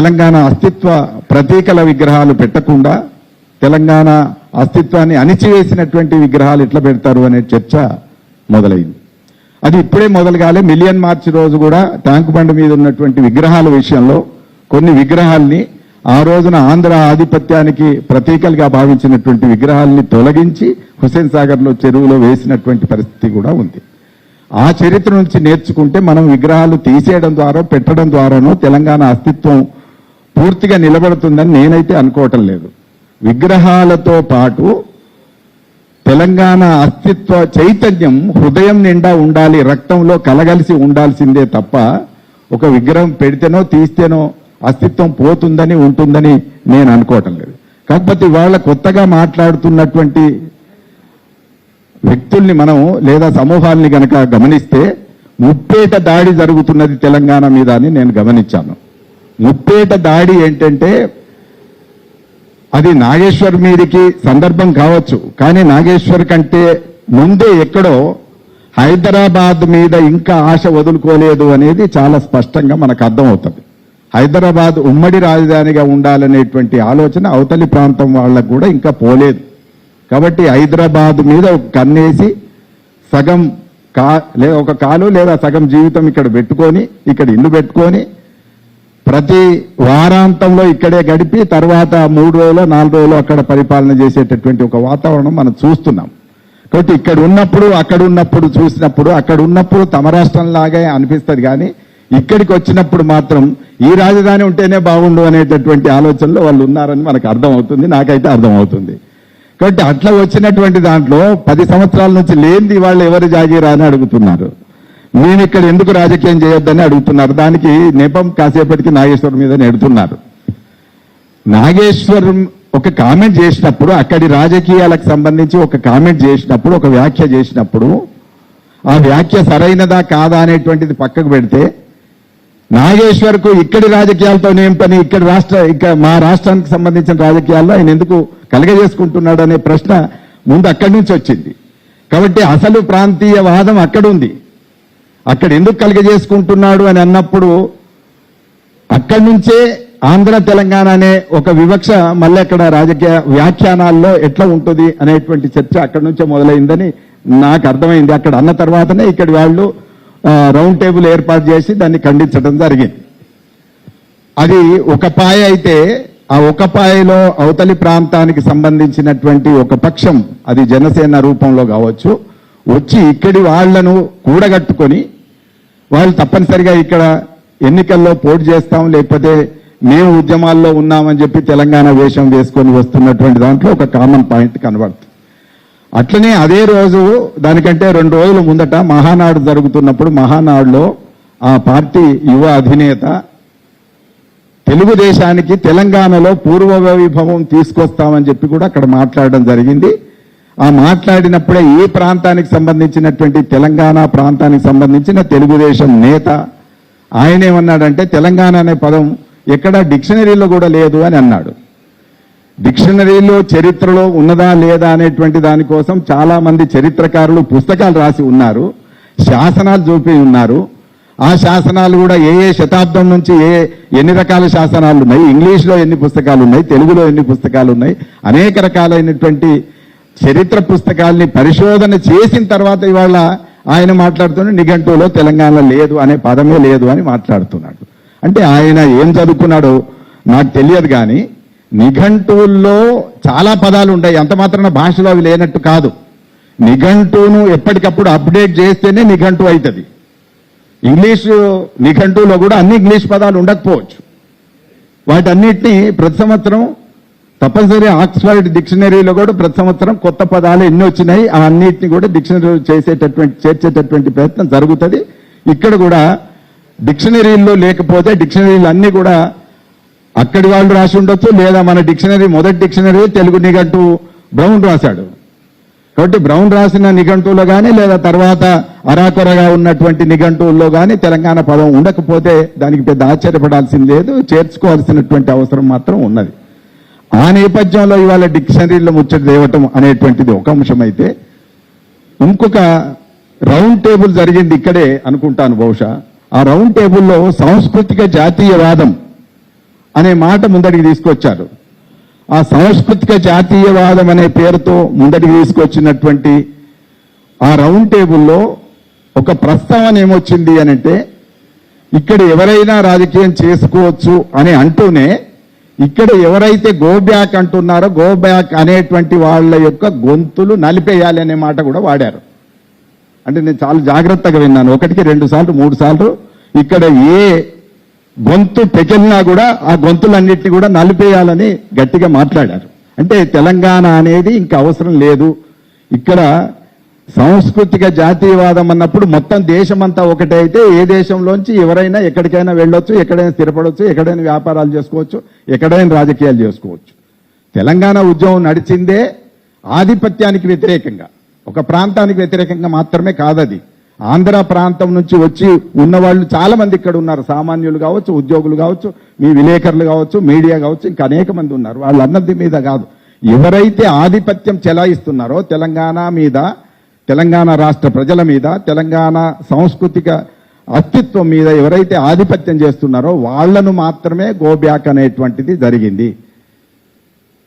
తెలంగాణ అస్తిత్వ ప్రతీకల విగ్రహాలు పెట్టకుండా తెలంగాణ అస్తిత్వాన్ని అణిచివేసినటువంటి విగ్రహాలు ఎట్లా పెడతారు అనే చర్చ మొదలైంది. అది ఇప్పుడే మొదలు కాలే. మిలియన్ మార్చ్ రోజు కూడా ట్యాంక్ బండ్ మీద ఉన్నటువంటి విగ్రహాల విషయంలో కొన్ని విగ్రహాల్ని ఆ రోజున ఆంధ్ర ఆధిపత్యానికి ప్రతీకలుగా భావించినటువంటి విగ్రహాలని తొలగించి హుస్సేన్ సాగర్లో చెరువులో వేసినటువంటి పరిస్థితి కూడా ఉంది. ఆ చరిత్ర నుంచి నేర్చుకుంటే మనం విగ్రహాలు తీసేయడం ద్వారా పెట్టడం ద్వారానో తెలంగాణ అస్తిత్వం పూర్తిగా నిలబడుతుందని నేనైతే అనుకోవటం లేదు. విగ్రహాలతో పాటు తెలంగాణ అస్తిత్వ చైతన్యం హృదయం నిండా ఉండాలి, రక్తంలో కలగలిసి ఉండాల్సిందే తప్ప ఒక విగ్రహం పెడితేనో తీస్తేనో అస్తిత్వం పోతుందని ఉంటుందని నేను అనుకోవటం లేదు. కాకపోతే ఇవాళ కొత్తగా మాట్లాడుతున్నటువంటి వ్యక్తుల్ని మనం లేదా సమూహాల్ని కనుక గమనిస్తే ముప్పేట దాడి జరుగుతున్నది తెలంగాణ మీద అని నేను గమనించాను. ముప్పేట దాడి ఏంటంటే అది నాగేశ్వర్ మీదకి సందర్భం కావచ్చు, కానీ నాగేశ్వర్ కంటే ముందే ఎక్కడో హైదరాబాద్ మీద ఇంకా ఆశ వదులుకోలేదు అనేది చాలా స్పష్టంగా మనకు అర్థమవుతుంది. హైదరాబాద్ ఉమ్మడి రాజధానిగా ఉండాలనేటువంటి ఆలోచన అవతలి ప్రాంతం వాళ్ళకు కూడా ఇంకా పోలేదు. కాబట్టి హైదరాబాద్ మీద ఒక కన్నేసి సగం ఒక కాలు లేదా సగం జీవితం ఇక్కడ పెట్టుకొని ఇక్కడ ఇల్లు పెట్టుకొని ప్రతి వారాంతంలో ఇక్కడే గడిపి తర్వాత 3 రోజులు 4 రోజులు అక్కడ పరిపాలన చేసేటటువంటి ఒక వాతావరణం మనం చూస్తున్నాం. కాబట్టి ఇక్కడ ఉన్నప్పుడు అక్కడ ఉన్నప్పుడు చూసినప్పుడు అక్కడ ఉన్నప్పుడు తమ రాష్ట్రంలాగే అనిపిస్తుంది, కానీ ఇక్కడికి వచ్చినప్పుడు మాత్రం ఈ రాజధాని ఉంటేనే బాగుండు అనేటటువంటి ఆలోచనలో వాళ్ళు ఉన్నారని మనకు అర్థమవుతుంది, నాకైతే అర్థమవుతుంది. కాబట్టి అట్లా వచ్చినటువంటి దాంట్లో 10 సంవత్సరాల నుంచి లేనిది వాళ్ళు ఎవరు జాగీరా అని అడుగుతున్నారు. నేను ఇక్కడ ఎందుకు రాజకీయం చేయొద్దని అడుగుతున్నారు. దానికి నెపం కాసేపటికి నాగేశ్వర్ మీద నెడుతున్నారు. నాగేశ్వర్ ఒక కామెంట్ చేసినప్పుడు, అక్కడి రాజకీయాలకు సంబంధించి ఒక కామెంట్ చేసినప్పుడు, ఒక వ్యాఖ్య చేసినప్పుడు ఆ వ్యాఖ్య సరైనదా కాదా అనేటువంటిది పక్కకు పెడితే నాగేశ్వర్కు ఇక్కడి రాజకీయాలతో ఏం పని, ఇక్కడ మా రాష్ట్రానికి సంబంధించిన రాజకీయాల్లో ఆయన ఎందుకు కలగజేసుకుంటున్నాడు అనే ప్రశ్న ముందు అక్కడి నుంచి వచ్చింది. కాబట్టి అసలు ప్రాంతీయవాదం అక్కడుంది. అక్కడ ఎందుకు కలగజేసుకుంటున్నాడు అని అన్నప్పుడు అక్కడి నుంచే ఆంధ్ర తెలంగాణ అనే ఒక వివక్ష మళ్ళీ అక్కడ రాజకీయ వ్యాఖ్యానాల్లో ఎట్లా ఉంటుంది అనేటువంటి చర్చ అక్కడి నుంచే మొదలైందని నాకు అర్థమైంది. అక్కడ అన్న తర్వాతనే ఇక్కడి వాళ్ళు రౌండ్ టేబుల్ ఏర్పాటు చేసి దాన్ని ఖండించడం జరిగింది. అది ఒక పాయ అయితే ఆ ఒక పాయలో అవతలి ప్రాంతానికి సంబంధించినటువంటి ఒక పక్షం, అది జనసేన రూపంలో కావచ్చు, వచ్చి ఇక్కడి వాళ్లను కూడగట్టుకొని వాళ్ళు తప్పనిసరిగా ఇక్కడ ఎన్నికల్లో పోటీ చేస్తాం లేకపోతే మేము ఉద్యమాల్లో ఉన్నామని చెప్పి తెలంగాణ వేషం వేసుకొని వస్తున్నటువంటి దాంట్లో ఒక కామన్ పాయింట్ కనబడుతుంది. అట్లనే అదే రోజు దానికంటే 2 రోజుల ముందట మహానాడు జరుగుతున్నప్పుడు మహానాడులో ఆ పార్టీ యువ అధినేత తెలుగుదేశానికి తెలంగాణలో పూర్వ వైభవం తీసుకొస్తామని చెప్పి కూడా అక్కడ మాట్లాడడం జరిగింది. ఆ మాట్లాడినప్పుడే ఈ ప్రాంతానికి సంబంధించినటువంటి తెలంగాణ ప్రాంతానికి సంబంధించిన తెలుగుదేశం నేత ఆయన ఏమన్నాడంటే తెలంగాణ అనే పదం ఎక్కడా డిక్షనరీలో కూడా లేదు అని అన్నాడు. డిక్షనరీలో చరిత్రలో ఉన్నదా లేదా అనేటువంటి దానికోసం చాలా మంది చరిత్రకారులు పుస్తకాలు రాసి ఉన్నారు, శాసనాలు చూపి ఉన్నారు. ఆ శాసనాలు కూడా ఏ శతాబ్దం నుంచి ఎన్ని రకాల శాసనాలు ఉన్నాయి, ఇంగ్లీష్లో ఎన్ని పుస్తకాలు ఉన్నాయి, తెలుగులో ఎన్ని పుస్తకాలు ఉన్నాయి, అనేక రకాలైనటువంటి చరిత్ర పుస్తకాల్ని పరిశోధన చేసిన తర్వాత ఇవాళ ఆయన మాట్లాడుతున్న నిఘంటువులో తెలంగాణ లేదు అనే పదమే లేదు అని మాట్లాడుతున్నాడు. అంటే ఆయన ఏం చదువుకున్నాడో నాకు తెలియదు, కానీ నిఘంటువుల్లో చాలా పదాలు ఉంటాయి, అంత మాత్రాన భాషలో అవి లేనట్టు కాదు. నిఘంటువును ఎప్పటికప్పుడు అప్డేట్ చేస్తేనే నిఘంటువు అవుతుంది. ఇంగ్లీషు నిఘంటువులో కూడా అన్ని ఇంగ్లీష్ పదాలు ఉండకపోవచ్చు. వాటన్నిటినీ ప్రతి సంవత్సరం తప్పనిసరి ఆక్స్ఫర్డ్ డిక్షనరీలో కూడా ప్రతి సంవత్సరం కొత్త పదాలు ఎన్ని వచ్చినాయి ఆ అన్నిటిని కూడా డిక్షనరీ చేర్చేటటువంటి ప్రయత్నం జరుగుతుంది. ఇక్కడ కూడా డిక్షనరీల్లో లేకపోతే డిక్షనరీలు అన్ని కూడా అక్కడి వాళ్ళు రాసి ఉండొచ్చు, లేదా మన డిక్షనరీ మొదటి డిక్షనరీ తెలుగు నిఘంటు బ్రౌన్ రాశాడు. కాబట్టి బ్రౌన్ రాసిన నిఘంటువులో కానీ లేదా తర్వాత అరాకొరగా ఉన్నటువంటి నిఘంటువుల్లో కానీ తెలంగాణ పదం ఉండకపోతే దానికి పెద్ద ఆశ్చర్యపడాల్సింది లేదు, చేర్చుకోవాల్సినటువంటి అవసరం మాత్రం ఉన్నది. ఆ నేపథ్యంలో ఇవాళ డిక్షనరీలో ముచ్చట తేవటం అనేటువంటిది ఒక అంశం అయితే, ఇంకొక రౌండ్ టేబుల్ జరిగింది ఇక్కడే అనుకుంటాను బహుశా. ఆ రౌండ్ టేబుల్లో సాంస్కృతిక జాతీయవాదం అనే మాట ముందడికి తీసుకొచ్చారు. ఆ సాంస్కృతిక జాతీయవాదం అనే పేరుతో ముందడికి తీసుకొచ్చినటువంటి ఆ రౌండ్ టేబుల్లో ఒక ప్రస్తావన ఏమొచ్చింది అనంటే, ఇక్కడ ఎవరైనా రాజకీయం చేసుకోవచ్చు అని అంటూనే ఇక్కడ ఎవరైతే గో బ్యాక్ అంటున్నారో గో బ్యాక్ అనేటువంటి వాళ్ళ యొక్క గొంతులు నలిపేయాలి అనే మాట కూడా వాడారు. అంటే నేను చాలా జాగ్రత్తగా విన్నాను. 1కి 2 సార్లు 3 సార్లు ఇక్కడ ఏ గొంతు పెకిలినా కూడా ఆ గొంతులన్నింటినీ కూడా నలిపేయాలని గట్టిగా మాట్లాడారు. అంటే తెలంగాణ అనేది ఇంకా అవసరం లేదు, ఇక్కడ సాంస్కృతిక జాతీయవాదం అన్నప్పుడు మొత్తం దేశమంతా ఒకటే అయితే ఏ దేశంలోంచి ఎవరైనా ఎక్కడికైనా వెళ్ళొచ్చు, ఎక్కడైనా స్థిరపడవచ్చు, ఎక్కడైనా వ్యాపారాలు చేసుకోవచ్చు, ఎక్కడైనా రాజకీయాలు చేసుకోవచ్చు. తెలంగాణ ఉద్యమం నడిచిందే ఆధిపత్యానికి వ్యతిరేకంగా, ఒక ప్రాంతానికి వ్యతిరేకంగా మాత్రమే కాదది. ఆంధ్ర ప్రాంతం నుంచి వచ్చి ఉన్నవాళ్ళు చాలా మంది ఇక్కడ ఉన్నారు. సామాన్యులు కావచ్చు, ఉద్యోగులు కావచ్చు, మీ విలేకరులు కావచ్చు, మీడియా కావచ్చు, ఇంకా అనేక మంది ఉన్నారు. వాళ్ళు అన్నది మీద కాదు, ఎవరైతే ఆధిపత్యం చెలాయిస్తున్నారో తెలంగాణ మీద, తెలంగాణ రాష్ట్ర ప్రజల మీద, తెలంగాణ సాంస్కృతిక అస్తిత్వం మీద ఎవరైతే ఆధిపత్యం చేస్తున్నారో వాళ్లను మాత్రమే గో బ్యాక్ అనేటువంటిది జరిగింది.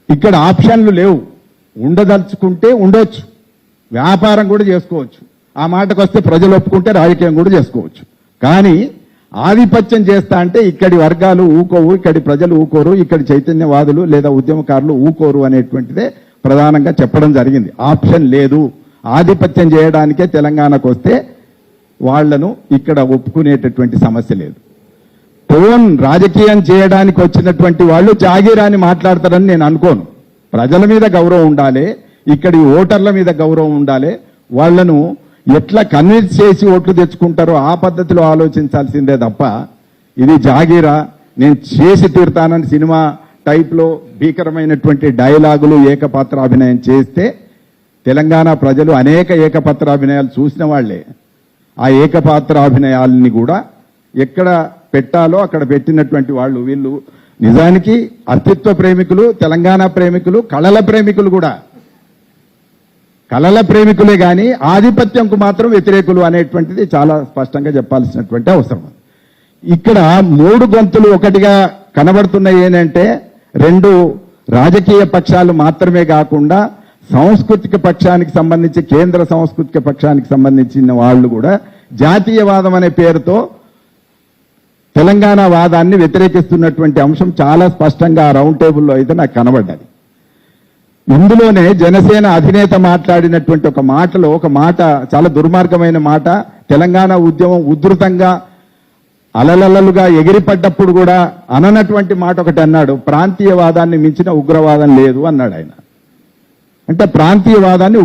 ఇక్కడ ఆప్షన్లు లేవు. ఉండదలుచుకుంటే ఉండొచ్చు, వ్యాపారం కూడా చేసుకోవచ్చు, ఆ మాటకు వస్తే ప్రజలు ఒప్పుకుంటే రాజకీయం కూడా చేసుకోవచ్చు. కానీ ఆధిపత్యం చేస్తా అంటే ఇక్కడి వర్గాలు ఊకోవు, ఇక్కడి ప్రజలు ఊకోరు, ఇక్కడి చైతన్యవాదులు లేదా ఉద్యమకారులు ఊకోరు అనేటువంటిదే ప్రధానంగా చెప్పడం జరిగింది. ఆప్షన్ లేదు. ఆధిపత్యం చేయడానికే తెలంగాణకు వస్తే వాళ్లను ఇక్కడ ఒప్పుకునేటటువంటి సమస్య లేదు. టోన్ రాజకీయం చేయడానికి వచ్చినటువంటి వాళ్ళు జాగీరాని మాట్లాడతారని నేను అనుకోను. ప్రజల మీద గౌరవం ఉండాలి, ఇక్కడి ఓటర్ల మీద గౌరవం ఉండాలి. వాళ్లను ఎట్లా కన్విన్స్ చేసి ఓట్లు తెచ్చుకుంటారో ఆ పద్ధతిలో ఆలోచించాల్సిందే తప్ప ఇది జాగీరా, నేను చేసి తీరుతానని సినిమా టైప్లో భీకరమైనటువంటి డైలాగులు ఏకపాత్రాభినయం చేస్తే తెలంగాణ ప్రజలు అనేక ఏకపాత్రాభినయాలు చూసిన వాళ్లే. ఆ ఏకపాత్రాభినయాలని కూడా ఎక్కడ పెట్టాలో అక్కడ పెట్టినటువంటి వాళ్ళు వీళ్ళు. నిజానికి అస్తిత్వ ప్రేమికులు, తెలంగాణ ప్రేమికులు, కళల ప్రేమికులు కూడా. కళల ప్రేమికులే కానీ ఆధిపత్యంకు మాత్రం వ్యతిరేకులు అనేటువంటిది చాలా స్పష్టంగా చెప్పాల్సినటువంటి అవసరం. ఇక్కడ 3 గొంతులు ఒకటిగా కనబడుతున్నాయి. ఏంటంటే 2 రాజకీయ పక్షాలు మాత్రమే కాకుండా సాంస్కృతిక పక్షానికి సంబంధించి, కేంద్ర సాంస్కృతిక పక్షానికి సంబంధించిన వాళ్ళు కూడా జాతీయవాదం అనే పేరుతో తెలంగాణ వాదాన్ని వ్యతిరేకిస్తున్నటువంటి అంశం చాలా స్పష్టంగా ఆ రౌండ్ టేబుల్లో అయితే నాకు కనబడ్డది. ఇందులోనే జనసేన అధినేత మాట్లాడినటువంటి ఒక మాటలో ఒక మాట, చాలా దుర్మార్గమైన మాట. తెలంగాణ ఉద్యమం ఉధృతంగా అలలలలుగా ఎగిరిపడ్డప్పుడు కూడా అననటువంటి మాట ఒకటి అన్నాడు, ప్రాంతీయవాదాన్ని మించిన ఉగ్రవాదం లేదు అన్నాడు ఆయన. అంటే ప్రాంతీయవాదాన్ని